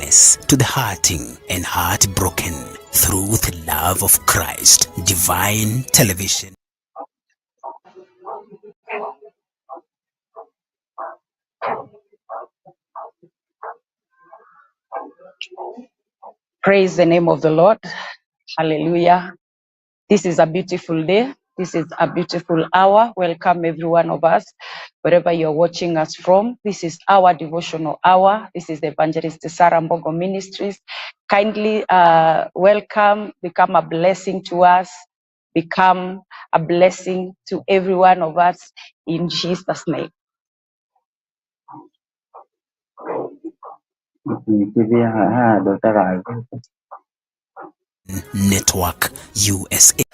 wholeness to the hurting and heartbroken through the love of Christ. Divine Television. Praise the name of the Lord. Hallelujah. This is a beautiful day. This is a beautiful hour. Welcome every one of us, wherever you're watching us from. This is our devotional hour. This is the Evangelist Sarah Mbogo Ministries. Kindly welcome, become a blessing to us, become a blessing to every one of us in Jesus' name. Network USA.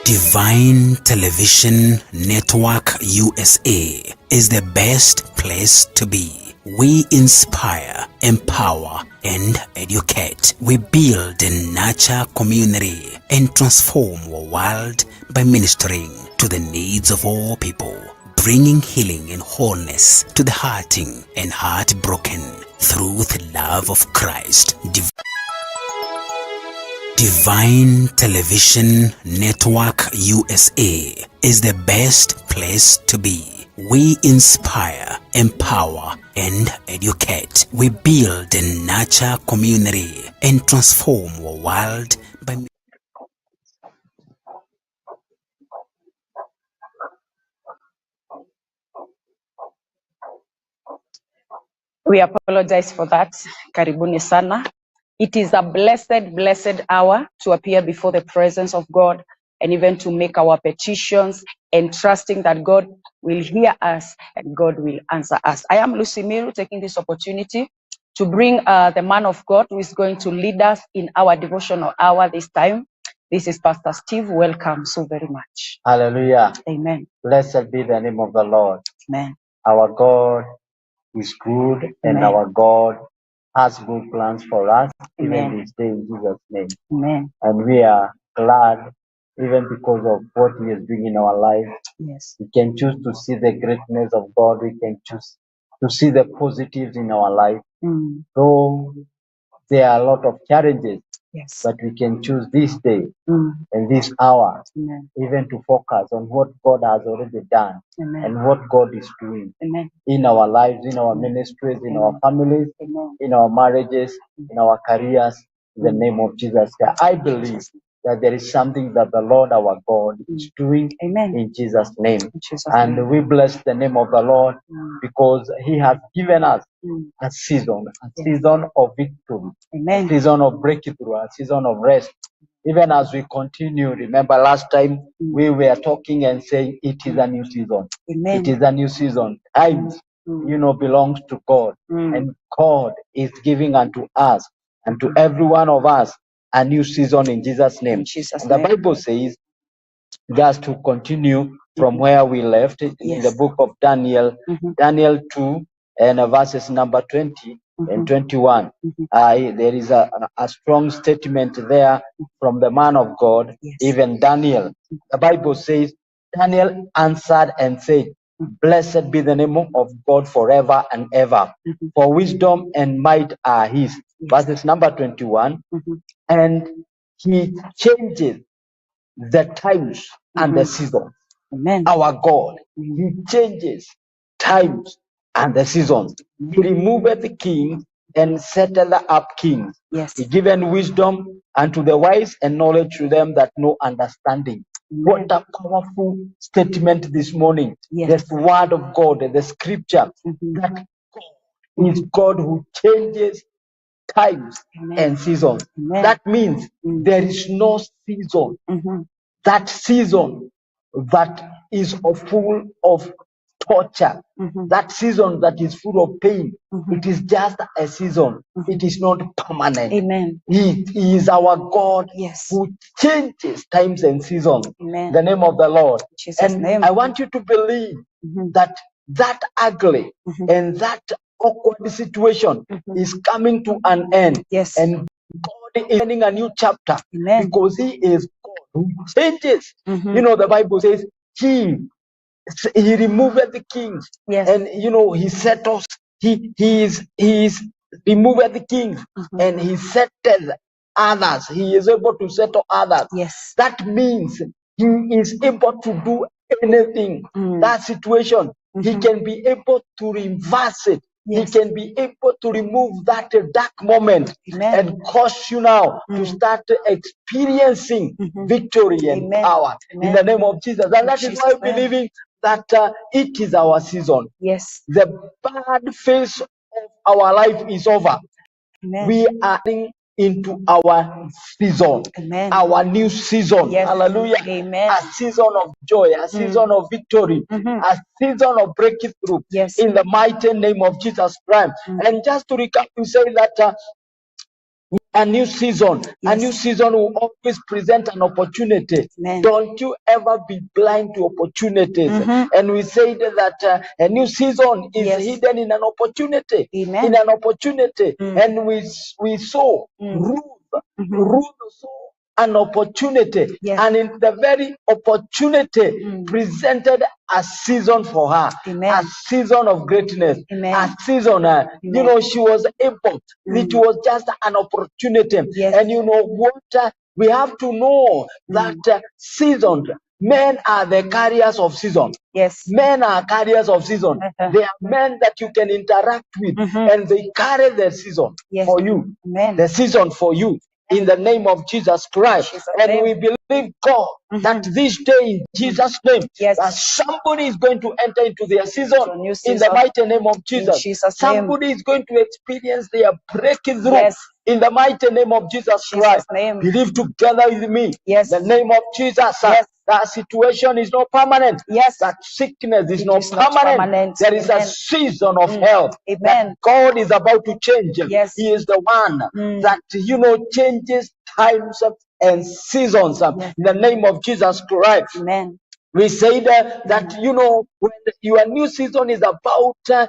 Divine Television Network USA is the best place to be. We inspire, empower, and educate. We build and nurture community and transform our world by ministering to the needs of all people, bringing healing and wholeness to the hurting and heartbroken through the love of Christ. Divine Television Network USA is the best place to be. We inspire, empower, and educate. We build and nurture community and transform our world by We apologize for that. Karibuni sana. It is a blessed hour to appear before the presence of God and even to make our petitions and trusting that God will hear us and God will answer us. I am Lucy Miru, taking this opportunity to bring the man of God who is going to lead us in our devotional hour this time. This is Pastor Steve. Welcome so very much. Hallelujah. Amen. Blessed be the name of the Lord. Amen. Our God is good, and Amen. our God has good plans for us, Amen. even this day, in Jesus' name. Amen. And we are glad, even because of what He is doing in our life. Yes. We can choose to see the greatness of God. We can choose to see the positives in our life. Though there are a lot of challenges, Yes. but we can choose this day and this hour, Amen. even to focus on what God has already done. Amen. And what God is doing Amen. in our lives, in our ministries, in our families, Amen. in our marriages, in our careers, in the name of Jesus. I believe that there is something that the Lord our God is doing. Amen. In Jesus' name. In Jesus' And name. we bless the name of the Lord because He has given us a season of victory, Amen. a season of breakthrough, a season of rest. Even as we continue, remember last time we were talking and saying it is a new season. Amen. It is a new season. Times, belongs to God. And God is giving unto us and to every one of us a new season in Jesus' name. In Jesus' And the name. Bible says, just to continue from where we left in the book of Daniel, Daniel 2 and verses number 20 and 21. There is a strong statement there from the man of God, even Daniel. The Bible says, Daniel answered and said, Blessed be the name of God forever and ever, for wisdom and might are His. Verses number 21. And He changes the times and the seasons. Amen. Our God, He changes times and the seasons. He removeth the kings and settled up kings. Yes. He given wisdom unto the wise and knowledge to them that know understanding. Amen. What a powerful statement this morning. Yes. The word of God, the scripture, that God is God who changes times and seasons. Amen. That means there is no season, that season that is full of torture, that season that is full of pain. It is just a season. It is not permanent. Amen. He is our God Yes. who changes times and seasons. Amen. The name of the Lord. Jesus' And name. I want you to believe that that ugly and that awkward situation is coming to an end. Yes. And God is opening a new chapter. Amen. Because He is God who changes. The Bible says He removed the kings. Yes. And He settles. He is removed the king, and he settled others. He is able to settle others. Yes. That means he is able to do anything. That situation, he can be able to reverse it. Yes. He can be able to remove that dark moment. Amen. And cause you now to start experiencing victory and Amen. power in Amen. the name of Jesus. And that is Jesus' why name. believing that it is our season. Yes. The bad phase of our life is over. Amen. We are into our season, Amen. our new season. Yes. Hallelujah. Amen. A season of joy, a season of victory, a season of breakthrough Yes. in the mighty name of Jesus Christ. And just to recap, we say that a new season, a new season will always present an opportunity. Amen. Don't you ever be blind to opportunities. And we say that a new season is Yes. hidden in an opportunity. Amen. In an opportunity. And we saw Ruth saw an opportunity. Yes. And in the very opportunity presented a season for her. Amen. A season of greatness. Amen. A season, she was able. It was just an opportunity. Yes. And you know what? We have to know that seasons, men are the carriers of season. Yes. Men are carriers of season. They are men that you can interact with, and they carry the season Yes. for you. Amen. The season for you. In the name of Jesus Christ. Jesus' And name. we believe, God, that this day in Jesus' name, Yes. that somebody is going to enter into their season So new in the season. mighty name of Jesus. Jesus' Somebody is going to experience their breakthrough Yes. in the mighty name of Jesus Christ. name. Believe together with me. Yes. The name of Jesus. Yes. That situation is not permanent. Yes. That sickness is It not is not permanent. permanent. There is a Amen. season of health Amen. that God is about to change. Yes. He is the one that changes times and seasons Yes. in the name of Jesus Christ. Amen. We say that when your new season is about to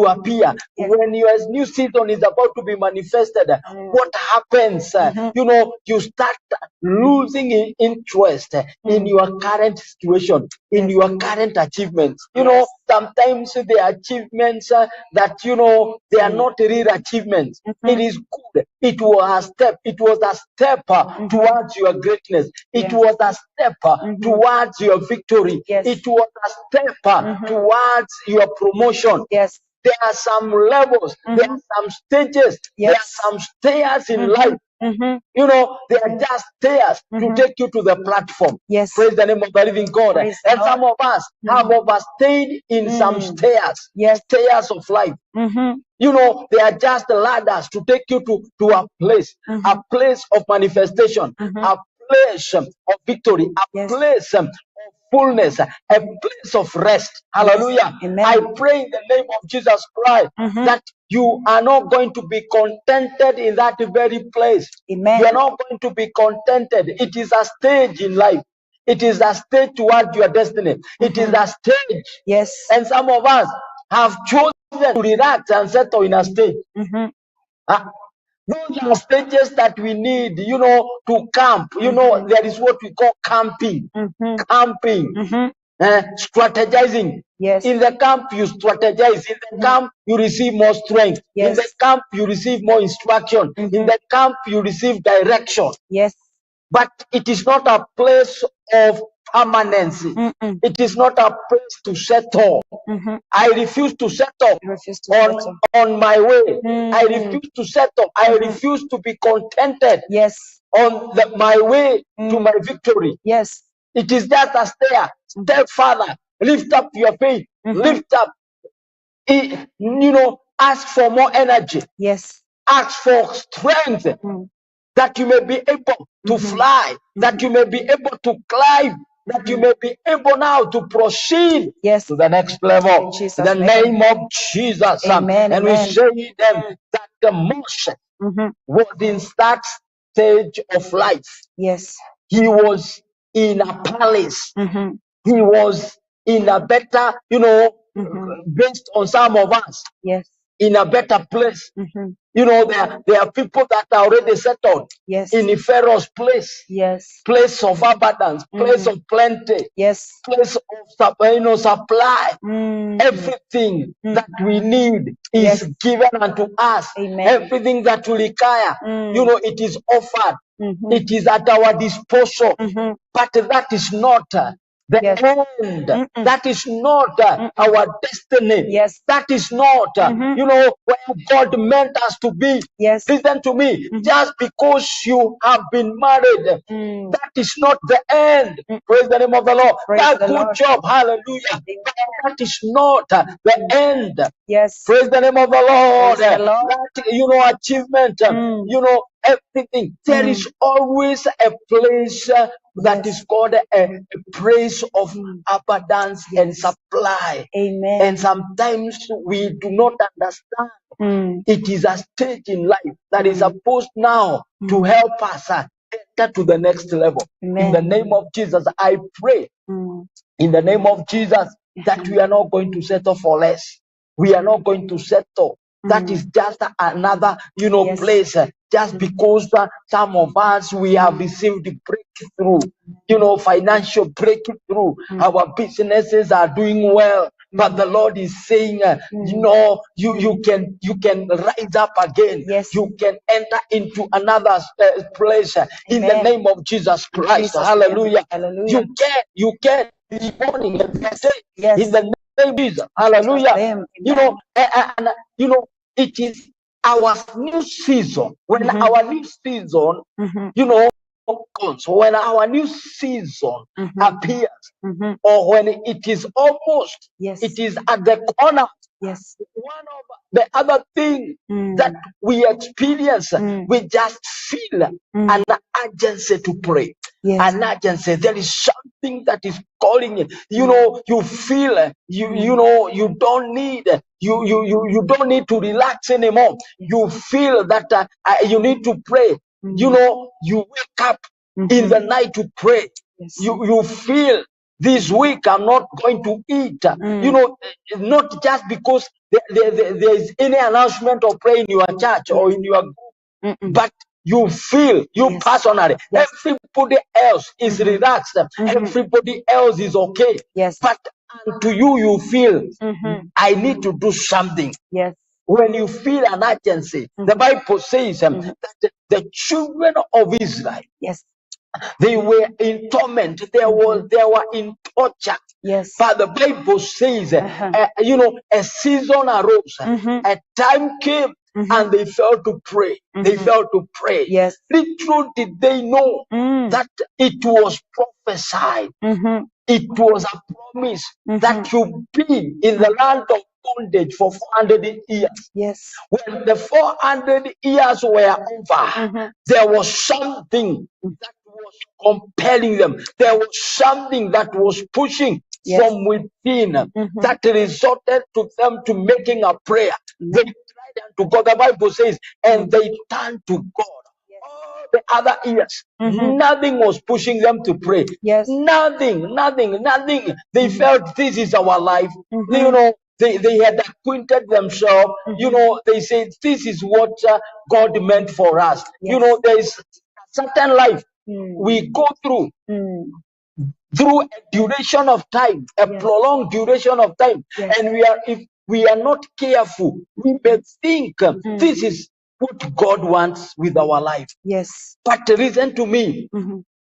appear, Yes. when your new season is about to be manifested, what happens? You start losing interest in your current situation, in Yes. your current achievements. Yes. Sometimes the achievements that they are not real achievements. It is good. It was a step. It was a step towards your greatness. It Yes. was a step towards your victory. Yes. It was a step towards your promotion. Yes. There are some levels, there are some stages, there Yes. are some stairs in life. They are just stairs to take you to the platform. Yes. Praise the name of the living God. Praise the And Lord. some of us have overstayed in some stairs, Yes. stairs of life. They are just ladders to take you to a place of manifestation, a place of victory, a Yes. place of fullness, a place of rest. Hallelujah. Amen. I pray in the name of Jesus Christ that you are not going to be contented in that very place. Amen. You are not going to be contented. It is a stage in life. It is a stage toward your destiny. It is a stage. Yes. And some of us have chosen to relax and settle in a stage. Ah, those are stages that we need, to camp. There is what we call camping. Camping. Strategizing. Yes. In the camp, you strategize. In the camp, you receive more strength. Yes. In the camp, you receive more instruction. In the camp, you receive direction. Yes. But it is not a place of permanency. It is not a place to settle. I refuse to settle on my way. I refuse to settle. I refuse to be contented Yes. on my way to my victory. Yes. It is just a stair. Step further. Lift up your faith. Lift up. Ask for more energy. Yes. Ask for strength that you may be able to fly, that you may be able to climb, that you may be able now to proceed Yes. to the next level. Jesus' In the name of Jesus. Amen, And amen. we say then that the Moshe was in that stage of life. Yes. He was in a palace. He was in a better, based on some of us. Yes. in a better place. You know, there are people that are already settled in Pharaoh's place, place of abundance, place of plenty, place of supply. Everything that we need is given unto us. Everything that we require, you know, it is offered. It is at our disposal. But that is not the end. That is not our destiny. That is not, you know, where God meant us to be. Listen to me. Just because you have been married, that is not the end. Praise the name of the Lord. Good job. Hallelujah. But that is not the end. Praise the name of the Lord. That, you know, achievement, you know, everything. There is always a place that is called a place of abundance and supply. And sometimes we do not understand. It is a stage in life that is supposed now to help us enter to the next level. In the name of Jesus, I pray in the name of Jesus that we are not going to settle for less. We are not going to settle. That is just another, you know, place. Just because some of us, we have received breakthrough, you know, financial breakthrough. Our businesses are doing well. But the Lord is saying, you know, you can rise up again. You can enter into another place in the name of Jesus Christ. Hallelujah. You can this morning and this day in the name of Jesus. Hallelujah. You know, and you know, it is our new season. When our new season, you know, comes, when our new season appears, or when it is almost, it is at the corner. One of the other thing that we experience, we just feel an urgency to pray. An urgency. There is something that is calling it. You know, you feel you know you don't need you don't need to relax anymore. You feel that you need to pray. You know, you wake up in the night to pray. You feel this week I'm not going to eat. You know, not just because there is any announcement of prayer in your church or in your group, but you feel, you personally, everybody else is relaxed, everybody else is okay. But to you, you feel, I need to do something. When you feel an urgency, the Bible says that the children of Israel, they were in torment. They were in torture. But the Bible says, you know, a season arose, a time came, and they fell to pray. They fell to pray. Little did they know that it was prophesied. It was a promise that you've been in the land of bondage for 400 years. When the 400 years were over, there was something that was compelling them. There was something that was pushing from within that resulted to them to making a prayer. They cried unto God. The Bible says, and they turned to God. All the other years, nothing was pushing them to pray. Nothing. They felt this is our life. You know, they had acquainted themselves. You know, they said this is what God meant for us. You know, there is a certain life we go through a duration of time, a prolonged duration of time, and if we are not careful, we may think this is what God wants with our life. But listen to me.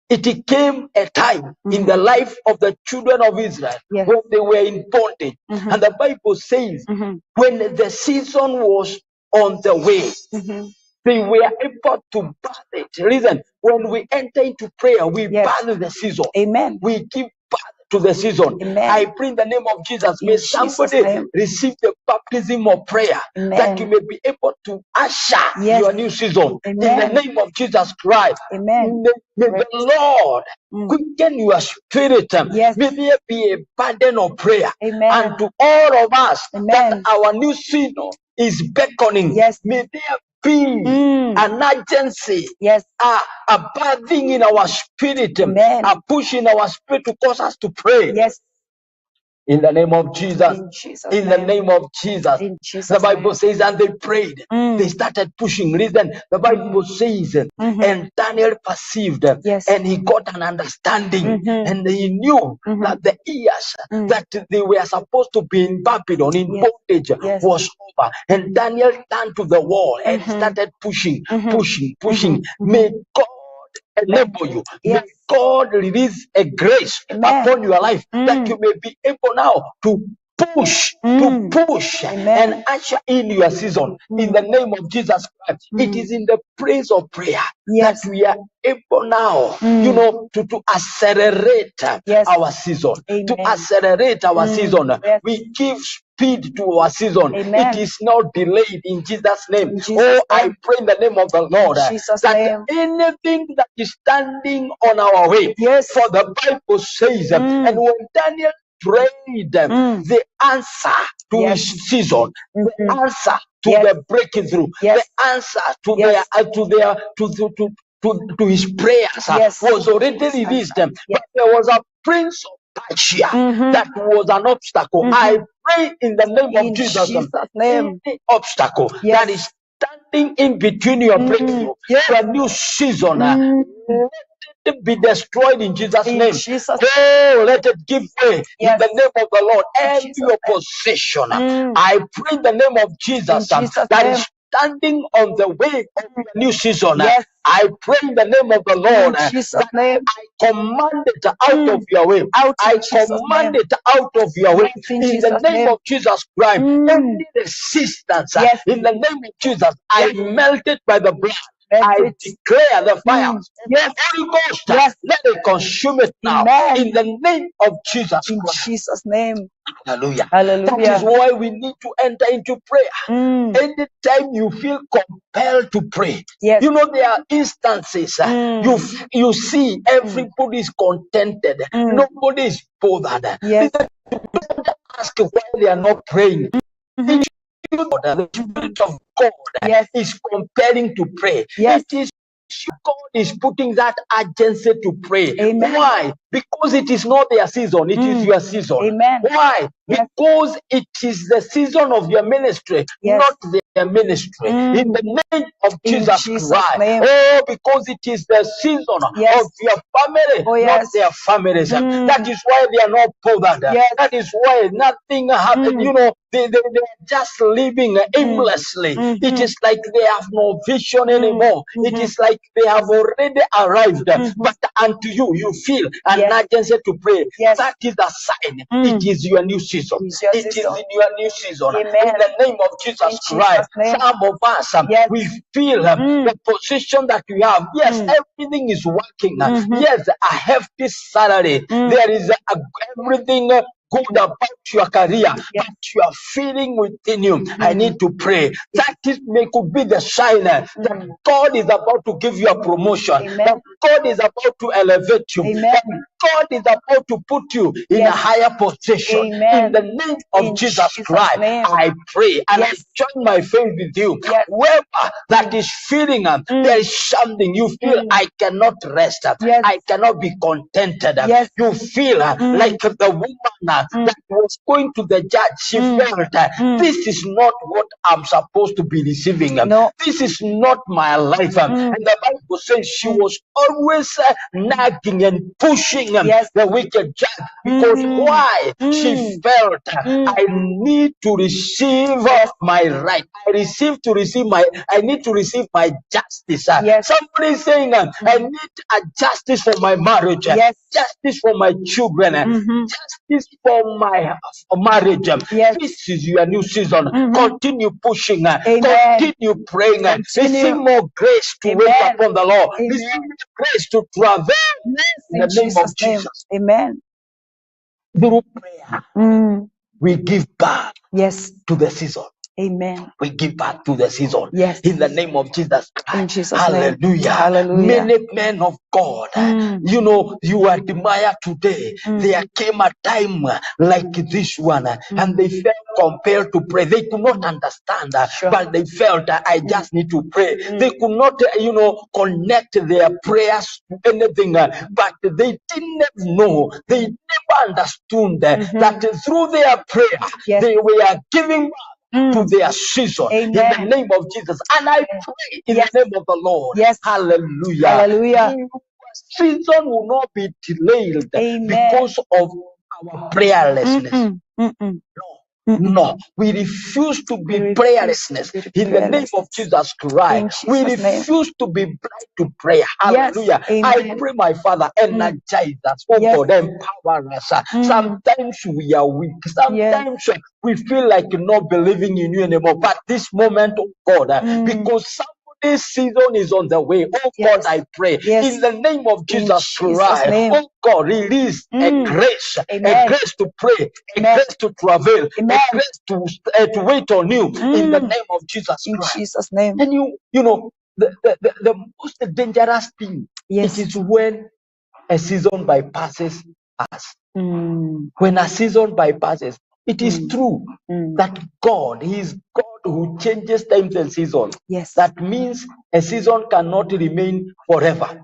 It came a time in the life of the children of Israel when they were in bondage. And the Bible says when the season was on the way, they were able to bathe it. Listen, when we enter into prayer, we bathe the season. We give birth to the season. I pray in the name of Jesus. May somebody receive the baptism of prayer that you may be able to usher your new season. In the name of Jesus Christ. May the Lord quicken your spirit. May there be a burden of prayer. And to all of us that our new season is beckoning. May there be an urgency, a birthing in our spirit, a push in our spirit to cause us to pray. In the name of Jesus. In Jesus' In the name. name of Jesus. In Jesus' The Bible name. says, and they prayed. They started pushing. Listen, the Bible says, and Daniel perceived, Yes. and he got an understanding, and he knew that the years that they were supposed to be in Babylon, in bondage, was over. And Daniel turned to the wall and started pushing. May God enable you. May God release a grace upon your life that you may be able now to push, and usher in your season in the name of Jesus Christ. It is in the praise of prayer that we are able now, to accelerate our season, to accelerate our season. We give speed to our season. It is not delayed in Jesus' name. I pray in the name of the Lord that anything that is standing on our way, for the Bible says, and when Daniel prayed, the answer to his season, the answer to the breaking through, the answer to to his prayers was already released. But there was a prince of Persia that was an obstacle. I pray in the name of Jesus, any obstacle that is standing in between your breakthrough, your new season, let it be destroyed in Jesus' name. Let it give way in the name of the Lord. Every opposition, I pray in the name of Jesus, that is standing on the way of your new season. I pray in the name of the Lord that I command it out of your way. I command it out of your way in the name of Jesus Christ. Any resistance in the name of Jesus, I melt it by the blood. I declare the fire of the Holy Ghost. Let it consume it now in the name of Jesus Christ. In Jesus' name. Hallelujah. Hallelujah. That is why we need to enter into prayer. Anytime you feel compelled to pray, there are instances you see everybody is contented, nobody is bothered. Don't ask why they are not praying. The Spirit of God is compelling to pray. It is God is putting that urgency to pray. Why? Because it is not their season, it is your season. Why? Because it is the season of your ministry, not their ministry. In the name of Jesus Christ. Because it is the season of your family, not their families. That is why they are not bothered. That is why nothing happened. They are just living aimlessly. It is like they have no vision anymore. It is like they have already arrived. But unto you, you feel an urgency to pray. That is a sign. It is your new season. It is in your new season. In the name of Jesus Christ. Some of us, we feel the position that we have. Yes, everything is working. Yes, a hefty salary. There is everything good about your career, but you are feeling within you, I need to pray. That could be the sign that God is about to give you a promotion, that God is about to elevate you, that God is about to put you in a higher position. In the name of Jesus Christ, I pray and I join my faith with you. Whoever that is feeling there is something you feel, I cannot rest, I cannot be contented. You feel like the woman that was going to the judge, she felt this is not what I'm supposed to be receiving. This is not my life. And the Bible says she was always nagging and pushing the wicked judge. Because why? She felt I need to receive my right. I need to receive my justice. Somebody is saying, I need a justice for my marriage, justice for my children, justice for my marriage. This is your new season. Continue pushing, continue praying, receive more grace to wait upon the Lord, receive more grace to travel in the name of Jesus. Amen. Through prayer, we give back to the season. Amen. We give back to the season. Yes. In the name of Jesus Christ. In Jesus' Hallelujah. name. Hallelujah. Many men of God, you admire today. There came a time like this one, and they felt compelled to pray. They could not understand, but they felt I just need to pray. They could not, connect their prayers to anything, but they didn't know. They never understood that through their prayer, Yes. they were giving to their season. Amen. In the name of Jesus. And I pray in Yes. the name of the Lord. Yes. Hallelujah. Hallelujah. Your season will not be delayed Amen. because of our prayerlessness. No, we refuse to be prayerlessness in the name of Jesus Christ. We refuse to be blind to prayer. Hallelujah. I pray, my Father, energize us. Oh God, empower us. Sometimes we are weak. Sometimes we feel like not believing in you anymore. But this moment, oh God, because this season is on the way. Oh God, I pray in the name of Jesus Christ. Oh God, release a grace, a grace to pray, a grace to travail, a grace to wait on you in the name of Jesus Christ. In Jesus' name. And you know, the most dangerous thing, it is when a season bypasses us. When a season bypasses, it is true that God, He is God who changes times and seasons. Yes. That means a season cannot remain forever.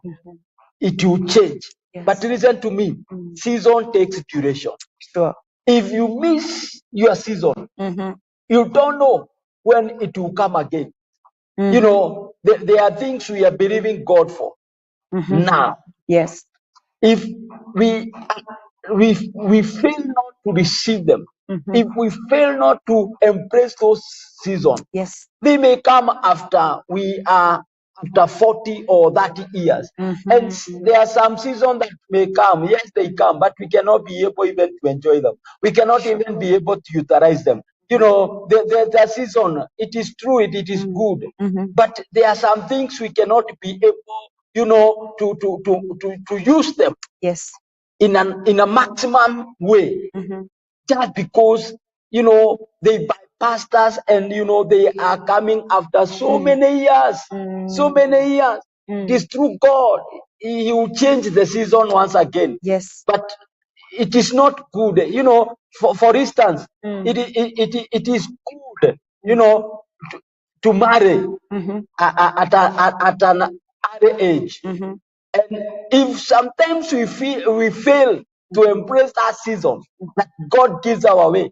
It will change. Yes. But listen to me, season takes duration. Sure. If you miss your season, you don't know when it will come again. You know, there are things we are believing God for now. Yes. If we fail not to receive them, if we fail not to embrace those seasons, Yes. they may come after we are after 40 or 30 years. And there are some seasons that may come. Yes, they come, but we cannot be able even to enjoy them. We cannot even be able to utilize them. You know, the season, it is true, it is good. But there are some things we cannot be able, you know, to use them. Yes. In a maximum way, just because, you know, they bypassed us, and you know they are coming after so many years. It is through God. He will change the season once again. Yes. But it is not good, you know. For instance, it is good, you know, to marry at an early age. And if sometimes we fail to embrace that season that God gives our way,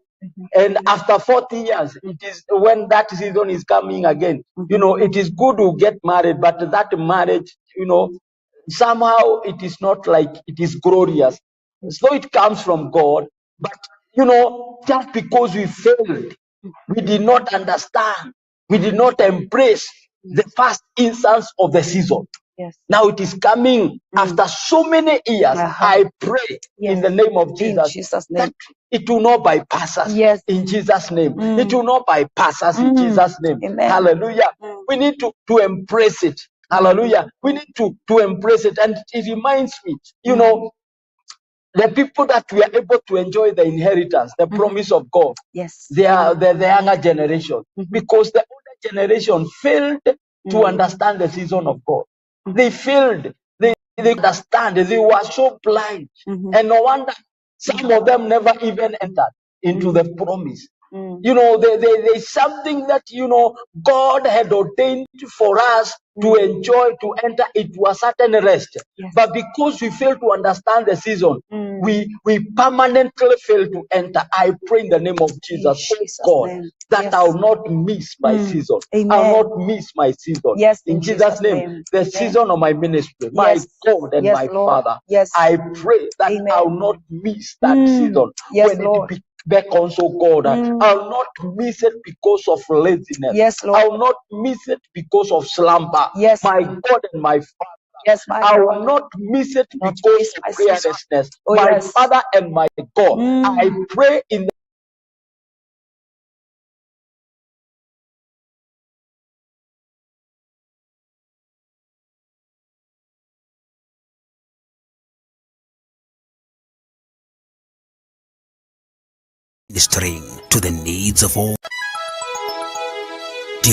and after 40 years, it is when that season is coming again. You know, it is good to get married, but that marriage, you know, somehow it is not like it is glorious. So it comes from God, but you know, just because we failed, we did not understand, we did not embrace the first instance of the season. Yes. Now it is coming after so many years. I pray in the name of Jesus, in Jesus' name, that it will not bypass us. Yes. In Jesus' name. It will not bypass us in Jesus' name. Amen. Hallelujah. We need to embrace it. Hallelujah. We need to embrace it. And it reminds me, you know, the people that we are able to enjoy the inheritance, the promise of God, Yes. they are the younger generation, because the older generation failed to understand the season of God. They failed. They understand. They were so blind, and no wonder some of them never even entered into the promise. You know, there's something that, you know, God had ordained for us to enjoy, to enter into a certain rest. Yes. But because we fail to understand the season, we permanently fail to enter. I pray in the name of Jesus, oh God, name. that Yes. I'll not miss my season. Amen. I'll not miss my season. Yes, in in Jesus' Jesus' name, name. the Amen. season of my ministry, my Yes. God and Yes, my Lord. Father. Yes. I pray that Amen. I'll not miss that season Yes, when Lord. it beckons, oh God. I'll not miss it because of laziness. Yes, Lord. I'll not miss it because of slumber. Yes. My God and my Father. Yes, my I will God. not miss it Not because miss of my season. prayerlessness. Oh, My yes. Father and my God. I pray in ministering to the needs of all.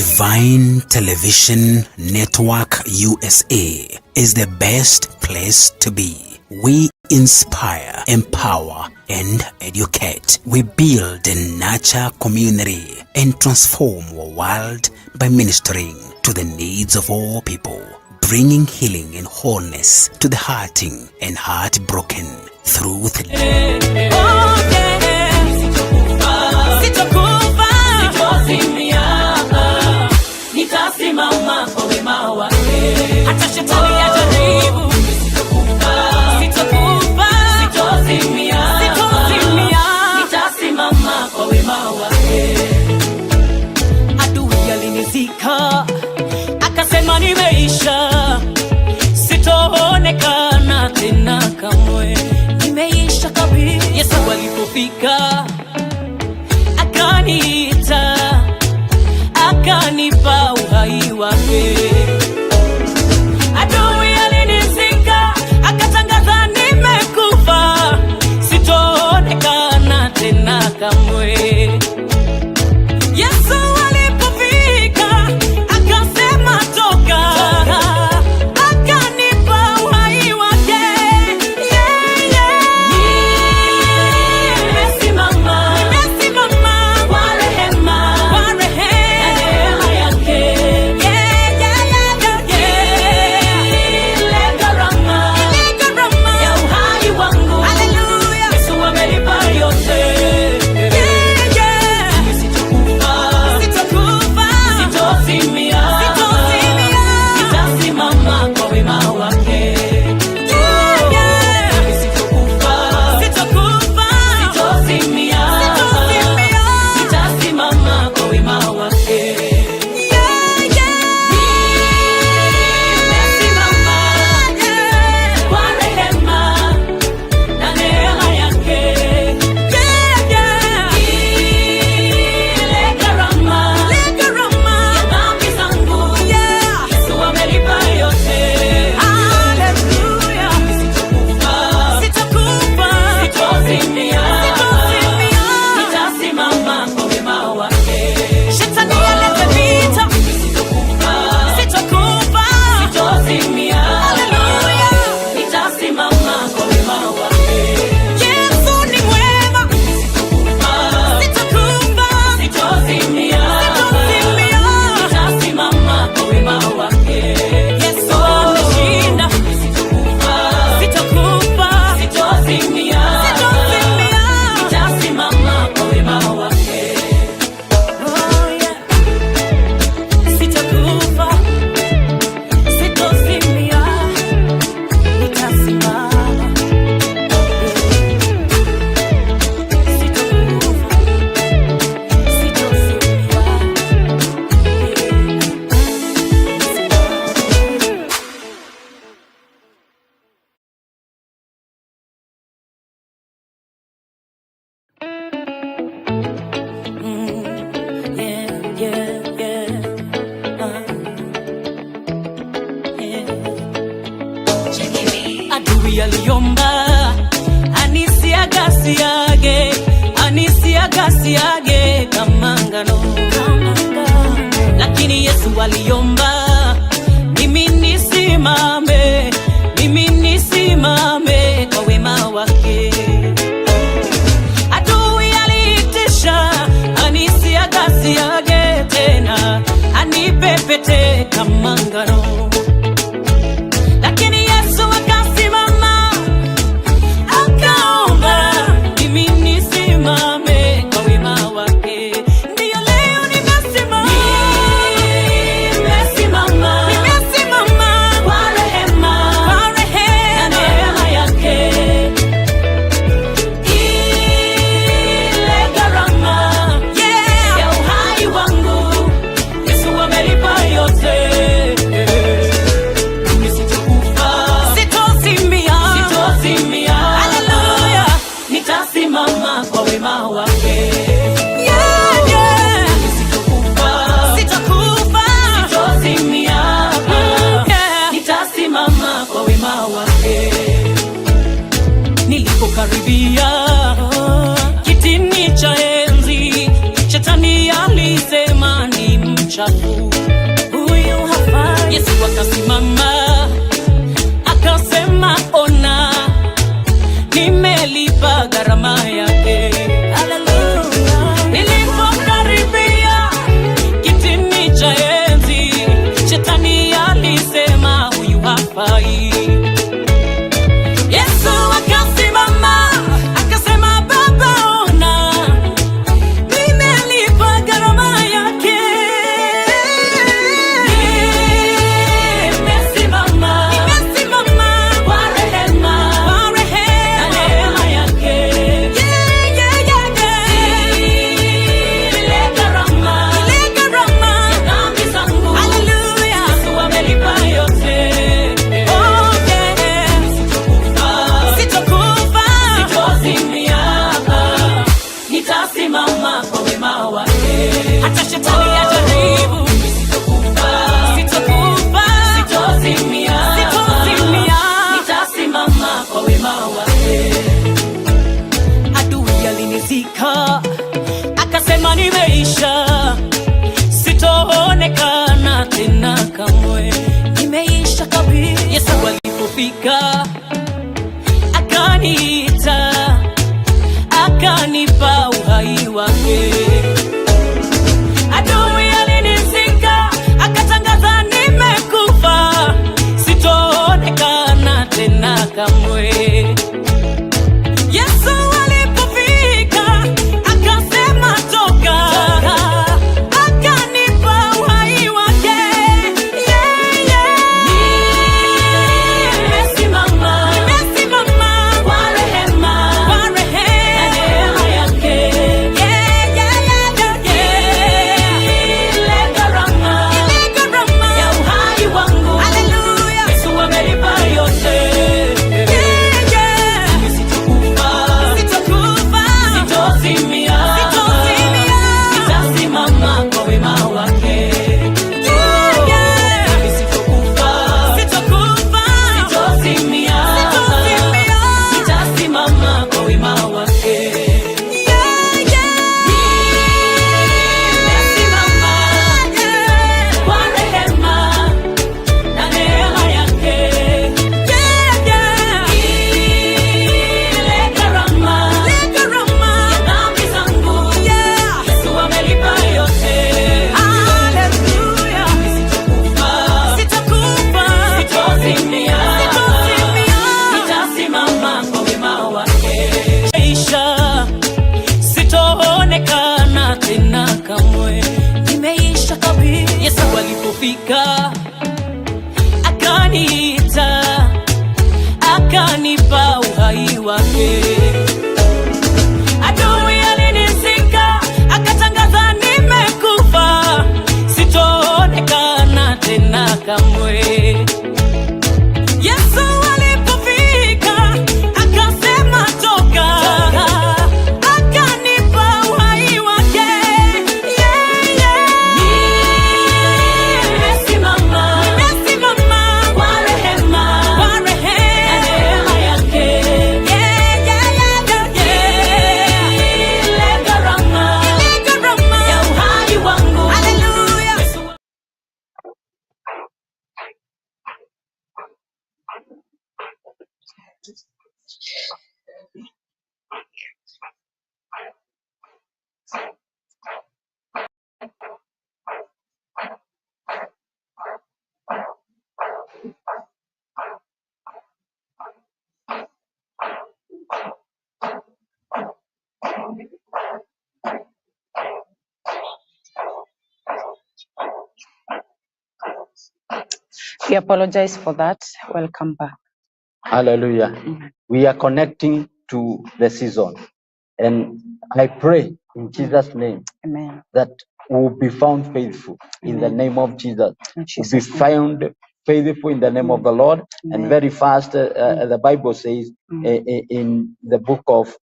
Divine Television Network USA is the best place to be. We inspire, empower, and educate. We build and nurture community and transform our world by ministering to the needs of all people, bringing healing and wholeness to the hurting and heartbroken through the nitasimama kwa wema wake, hata shetani ajaribu, sitakufa, sitozimia, nitasimama kwa wema wake. Adui alinizika, akasema nimeisha, sitoonekana tena kamwe, nimeisha kabisa. Yesu alipofika akaniita, akanipa uhai wake. Adui alinizika, akatangaza nimekufa, sitoonekana tena kamwe. Yesu alipofika, akasema toka, akanipa uhai wake. Nimesimama kwa rehema aliomba anisiagasiage kama ngano, lakini Yesu aliomba mimi nisimame kwa wema wake. Adui aliitisha anisiagasiage tena, anipepete kama ngano, lakini Yesu akasimama akaomba mimi nisimame kwa wema wake. Ndiyo leo nimesimama kwa rehema na neema yake. Ile gharama ya uhai wangu Yesu amelipa yote. Nitasimama kwa wema wake. Sitakufa, sitozimia. Nitasimama kwa wema wake. Nilipokaribia kitini cha enzi, Shetani alisema nimche mchafu, huyu hafai. Yesu akasimama akasema, ona, nimelipa gharama yake. Hallelujah. Nilipokaribia kitini cha enzi, shetani alisema huyu hafai. Yesu akasimama akasema, Baba, ona, nimelipa gharama yake. Nimesimama kwa rehema na neema yake. Ile gharama ya dhambi zangu, Yesu amelipa yote. Oh, yeah. Sitakufa, sitozimia, nitasimama kwa wema wake. Hata shetani ajaribu, sitakufa, sitozimia, nitasimama kwa wema wake. Adui alinizika akasema nimeisha, sitoonekana tena kamwe, nimeisha kabisa. Yesu alipofika akaniita, akanipa uhai wake. Adui alinizika akatangaza nimekufa, sitoonekana tena kamwe. Yesu alipofika akasema toka, akanipa uhai wake. Nimesimama kwa rehema na neema yake. Ile gharama ya uhai wangu, Yesu amelipa yote. Sitakufa, sitozimia, nitasimama kwa wema wake. Sitakufa, sitozimia, nitasimama kwa wema wake. Nimesimama kwa rehema na neema yake. Ile gharama ya dhambi zangu, Yesu amelipa yote. Hallelujah. Sitakufa, sitozimia, nitasimama kwa wema wake. Nimeisha, sitoonekana tena kamwe, nimeisha kabisa. Yesu alipofika akaniita, akanipa uhai wake. Adui alinizika akatangaza nimekufa, sitoonekana tena kamwe. Yesu alipofika akasema toka, akanipa uhai wake. Nimesimama kwa rehema na neema yake. Ile gharama ya uhai wangu, Yesu. We apologize for that. Welcome back. Hallelujah. We are connecting to the season. And I pray in Jesus' name Amen. that we'll be found faithful in the name of Jesus. In We'll be Jesus' name. found faithful in the name of the Lord. Amen. And very fast, the Bible says in the book of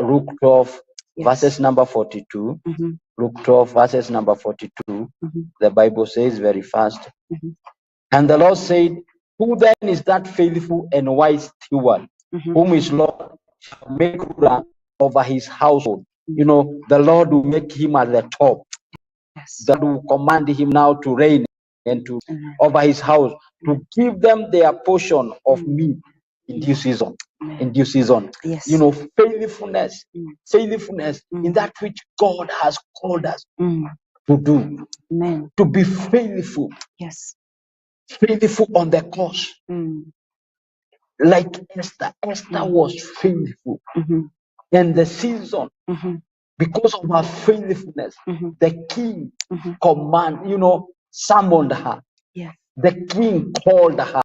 Luke 12, Yes. verses number 42. Mhm. Luke 12, verses number 42. Mhm. The Bible says very fast. Mhm. And the Lord said, who then is that faithful and wise steward, whom his Lord shall make ruler over his household? You know, the Lord will make him at the top. Yes. that will command him now to reign and to over his house, to give them their portion of meat in due season. In due season. Yes. You know, faithfulness, faithfulness in that which God has called us to do. Amen. To be faithful. Yes. Faithful on the course. Like Esther. Esther was faithful. And the season, because of her faithfulness, the king summoned her. Yes. The king called her.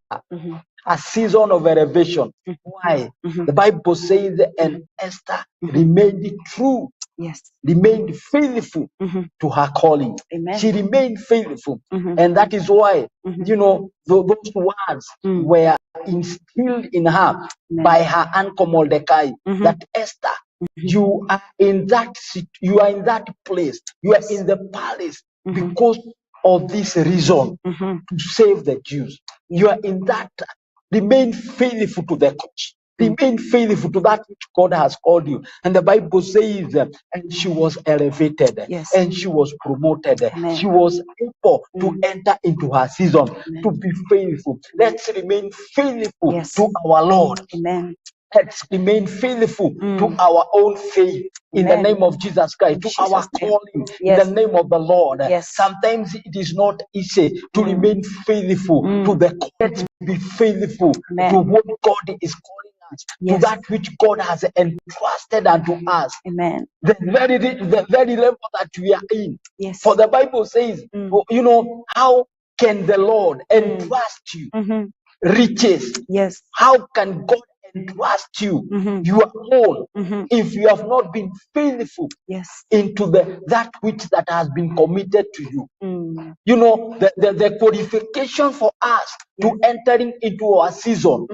A season of elevation. Why? The Bible says, and Esther remained true. Yes. Remained faithful to her calling. Amen. She remained faithful. And that is why, those words were instilled in her by her uncle Mordecai, that Esther, you are in that place, you are in the palace because of this reason, to save the Jews. You are in that. Remain faithful to the cause. Remain faithful to that which God has called you. And the Bible says, and she was elevated, Yes. and she was promoted. Amen. She was able to enter into her season, to be faithful. Let's remain faithful Yes. to our Lord. Amen. Let's remain faithful to our own faith in the Amen. name of Jesus Christ, In to Jesus' our name. calling Yes. in the name of the Lord. Yes. Sometimes it is not easy to remain faithful to the call. Let's be faithful Amen. to what God is calling us, Yes. to that which God has entrusted unto us. Amen. The very level that we are in. Yes. For the Bible says, how can the Lord entrust you riches? Yes. How can God entrust you your own if you have not been faithful Yes. into that which that has been committed to you? Mm. The qualification for us to entering into our season,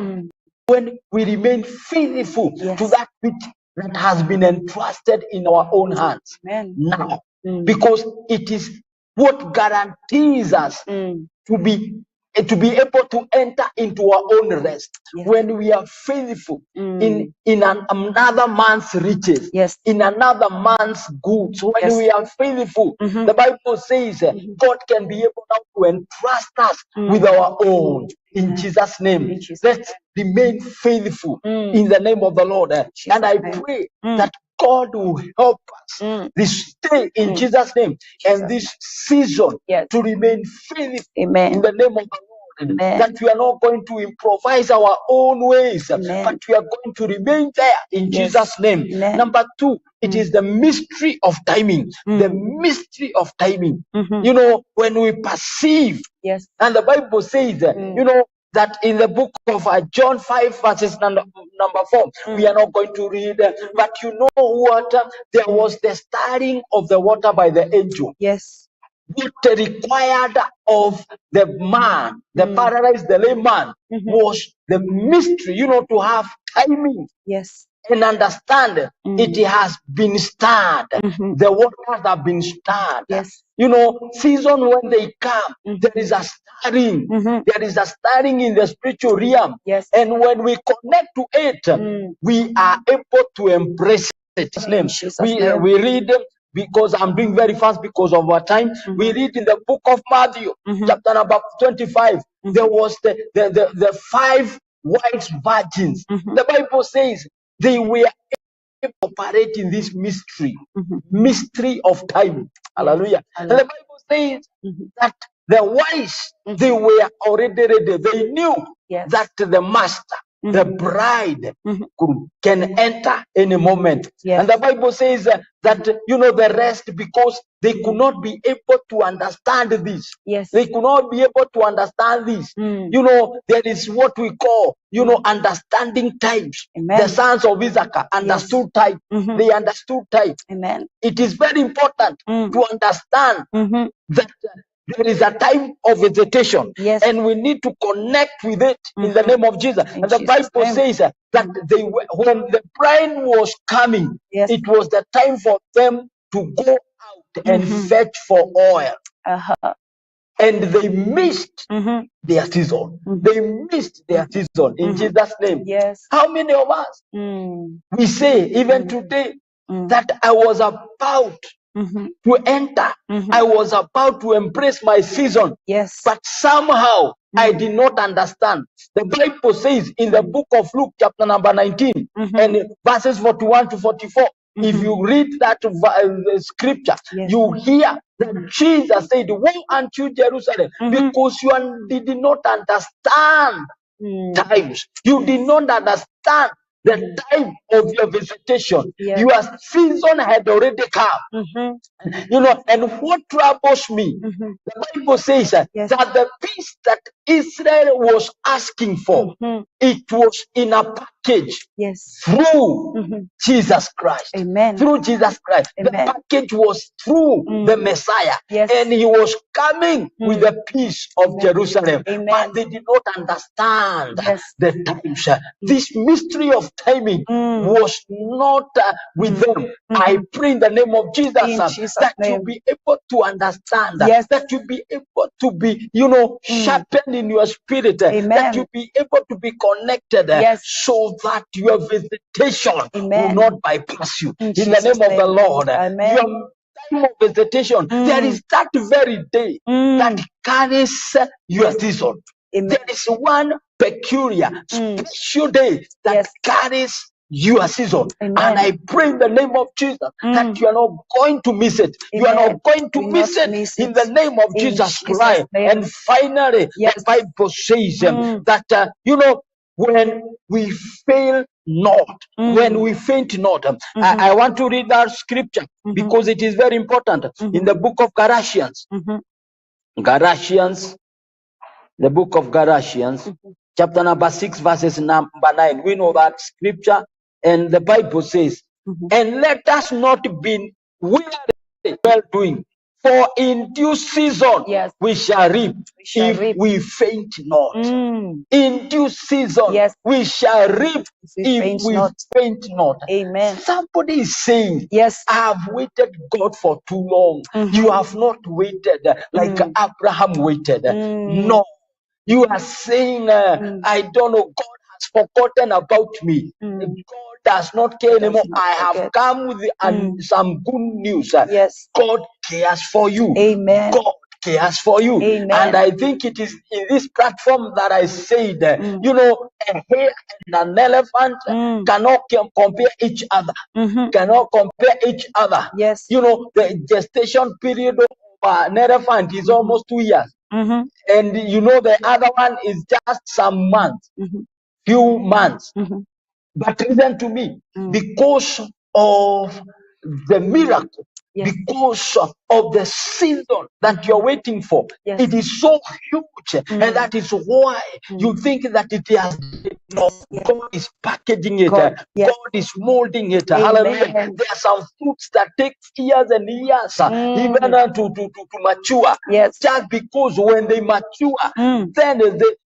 when we remain faithful Yes. to that which that has been entrusted in our own hands. Amen. Now, because it is what guarantees us to be able to enter into our own rest. Yes. When we are faithful in another man's riches, Yes. in another man's goods. When Yes. we are faithful, the Bible says God can be able now to entrust us with our own. In Jesus' name, In Jesus' let's remain faithful in the name of the Lord. Jesus' And I name. pray that God will help us this day in Jesus' name and this season Yes. to remain faithful Amen. in the name of the Lord. Amen. That we are not going to improvise our own ways, Amen. but we are going to remain there in Yes. Jesus' name. Amen. Number two, it is the mystery of timing. The mystery of timing. When we perceive, Yes. and the Bible says, that in the book of John 5, verses number 4, we are not going to read, but you know what? There was the stirring of the water by the angel. Yes. What required of the man, the paralyzed, the lame man, was the mystery, to have timing Yes. and understand it has been stirred. The waters have been stirred. Yes. Season when they come, there is a stirring. There is a stirring in the spiritual realm. Yes. And when we connect to it, we are able to embrace it. In Jesus' name. We read, because I'm doing very fast because of our time. We read in the book of Matthew, chapter number 25, there was the 5 wise virgins. The Bible says they were operating this mystery of time. Hallelujah. And the Bible says that the wise, they were already ready. They knew that the master, the bride, can enter any moment. Yes. And the Bible says that, the rest, because they could not be able to understand this. Yes. They could not be able to understand this. There is what we call, understanding times. Amen. The sons of Issachar understood time. They understood time. Amen. It is very important to understand that there is a time of visitation, Yes. and we need to connect with it in the name of Jesus. In And the Jesus' Bible name. says that when the bride was coming, Yes. it was the time for them to go out and fetch for oil. And they missed their season. They missed their season in Jesus' name. Yes. How many of us we say even today that I was about to enter. I was about to embrace my season. Yes. But somehow I did not understand. The Bible says in the book of Luke, chapter number 19, and verses 41 to 44, if you read that scripture, you hear that Jesus said, "Woe unto Jerusalem, because you did not understand times. You did not understand the time of your visitation. Your season had already come." And what troubles me, the Bible says that the peace that Israel was asking for, it was in a package through Jesus Christ. Amen. Through Jesus Christ. The package was through the Messiah. And he was coming with the peace of Jerusalem. But they did not understand the times. This mystery of timing was not with them. I pray in the name of Jesus that you be able to understand, that you be able to be, sharpened in your spirit, that you be able to be connected, so that your visitation will not bypass you. In the name of the Lord, your time of visitation, there is that very day that carries your season. There is one peculiar, special day that carries your season. And I pray in the name of Jesus that you are not going to miss it. You are not going to miss it in the name of Jesus Christ. And finally, the Bible says that, when we fail not, when we faint not. I want to read that scripture because it is very important. In the book of Galatians, the book of Galatians, chapter number 6, verses number 9. We know that scripture, and the Bible says, "And let us not be weary well doing, for in due season we shall reap if we faint not." In due season we shall reap if we faint not. Amen. Somebody is saying, "I have waited God for too long." You have not waited like Abraham waited. No. You are saying, "I don't know, God has forgotten about me. God does not care anymore." I have come with some good news. God cares for you. Amen. God cares for you. Amen. And I think it is in this platform that I said, a hare and an elephant cannot compare each other. Cannot compare each other. The gestation period of an elephant is almost 2 years. And the other one is just some months, few months. But listen to me, because of the miracle, because of the season that you're waiting for, it is so huge, and that is why you think that it has. No, God is packaging it. God is molding it. Hallelujah. There are some fruits that take years and years, even to mature. Just because when they mature, then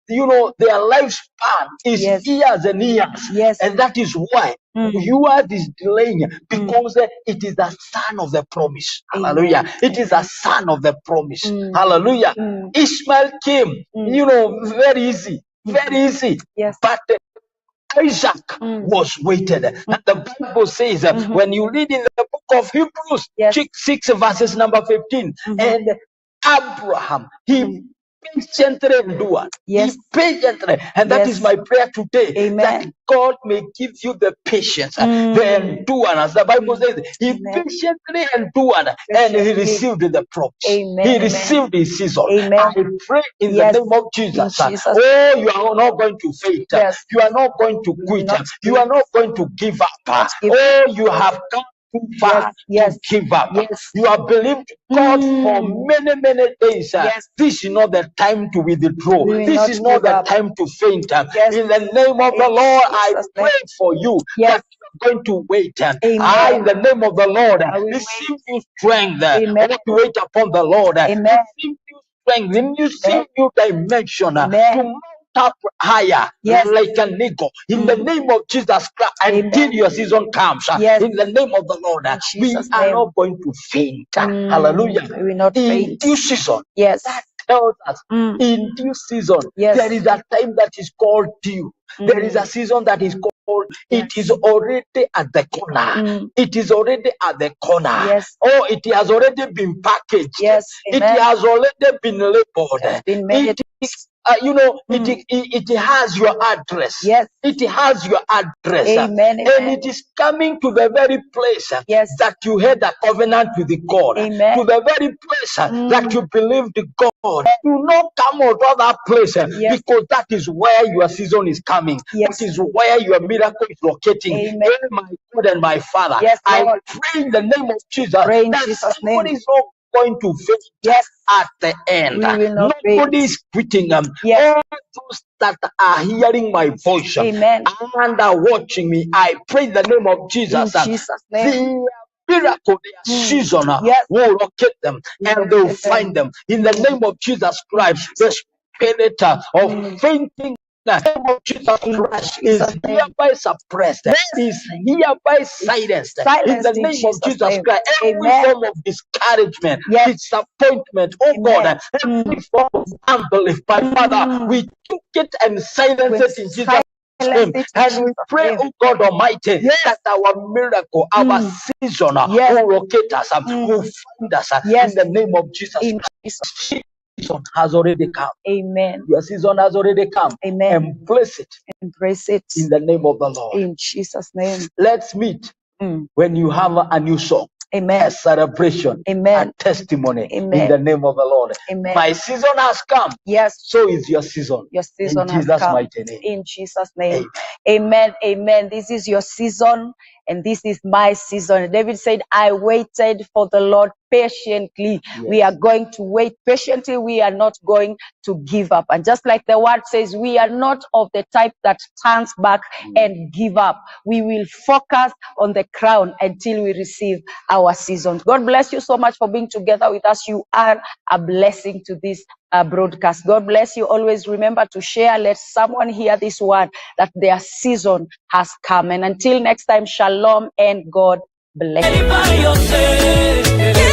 their lifespan is years and years. And that is why yours is delaying, because it is the son of the promise. Hallelujah. It is a son of the promise. Hallelujah. Ishmael came, very easy. Very easy. But Isaac was waited. And the Bible says, when you read in the book of Hebrews, 6 verses number 15, and Abraham, he patiently endured. He patiently, and that is my prayer today, that God may give you the patience, the endurance. The Bible says he patiently endured, and he received the promise. He received his season. I pray in the name of Jesus. Oh, you are not going to faint. You are not going to quit. You are not going to give up. Oh, you have come too far to give up. You have believed God for many, many days. This is not the time to withdraw. This is not the time to faint. In the name of the Lord, I pray for you that you are going to wait. I, in the name of the Lord, receive you strength. I want to wait upon the Lord. Receive you strength. Receive new dimension to mount up higher like an eagle. In the name of Jesus Christ, until your season comes. In the name of the Lord, we are not going to faint. Hallelujah. In due season. That tells us in due season there is a time that is called due. There is a season that is called It is already at the corner. It is already at the corner. Yes. Oh, it has already been packaged. Yes. It Amen. has already been labeled. Has been made. It is, it has your address. Yes. It has your address. Amen. And Amen. it is coming to the very place Yes. that you had a covenant with God. Amen. To the very place that you believed God. Do not come out of that place Yes. because that is where your season is coming. Yes. That is where your miracle is locating. Amen. Oh, my God and my Father. Yes, I Lord. pray in the name of Jesus Pray in that Jesus' somebody name. is not going to fail Yes. at the end. We will not Nobody fail. is quitting them. Yes. All those that are hearing my voice Amen. and are watching me, I pray in the name of In Jesus. Jesus' name. The miracle, their season Yes. will locate them and they'll Locate them. find them in the name of Jesus Christ. The spirit of fainting. The name of Jesus Christ is Jesus' name. hereby suppressed, is hereby silenced. In Silenced the in name of Jesus' Jesus name. Christ, every Amen. form of discouragement, Yes. disappointment, oh Amen. God, every form of unbelief, my Father, we took it and silenced it in Jesus' name. And we pray, oh God Almighty, that our miracle, our season will locate us, will find us in the name of Jesus In Christ. Jesus. Season has already come. Amen. Your season has already come. Amen. Embrace it Embrace it. in the name of the Lord. In Jesus' name. Let's meet when you have a new song, Amen. a celebration, Amen. a testimony in Amen. the name of the Lord. Amen. My season has come. Yes. So is your season. Your season In has Jesus' come. mighty name. In Jesus' name. Amen. Amen. Amen. This is your season and this is my season. David said, I waited for the Lord patiently. We are going to wait patiently. We are not going to give up. And just like the word says, we are not of the type that turns back and give up. We will focus on the crown until we receive our season. God bless you so much for being together with us. You are a blessing to this broadcast. God bless you. Always remember to share. Let someone hear this word that their season has come. And until next time, shalom and God bless you.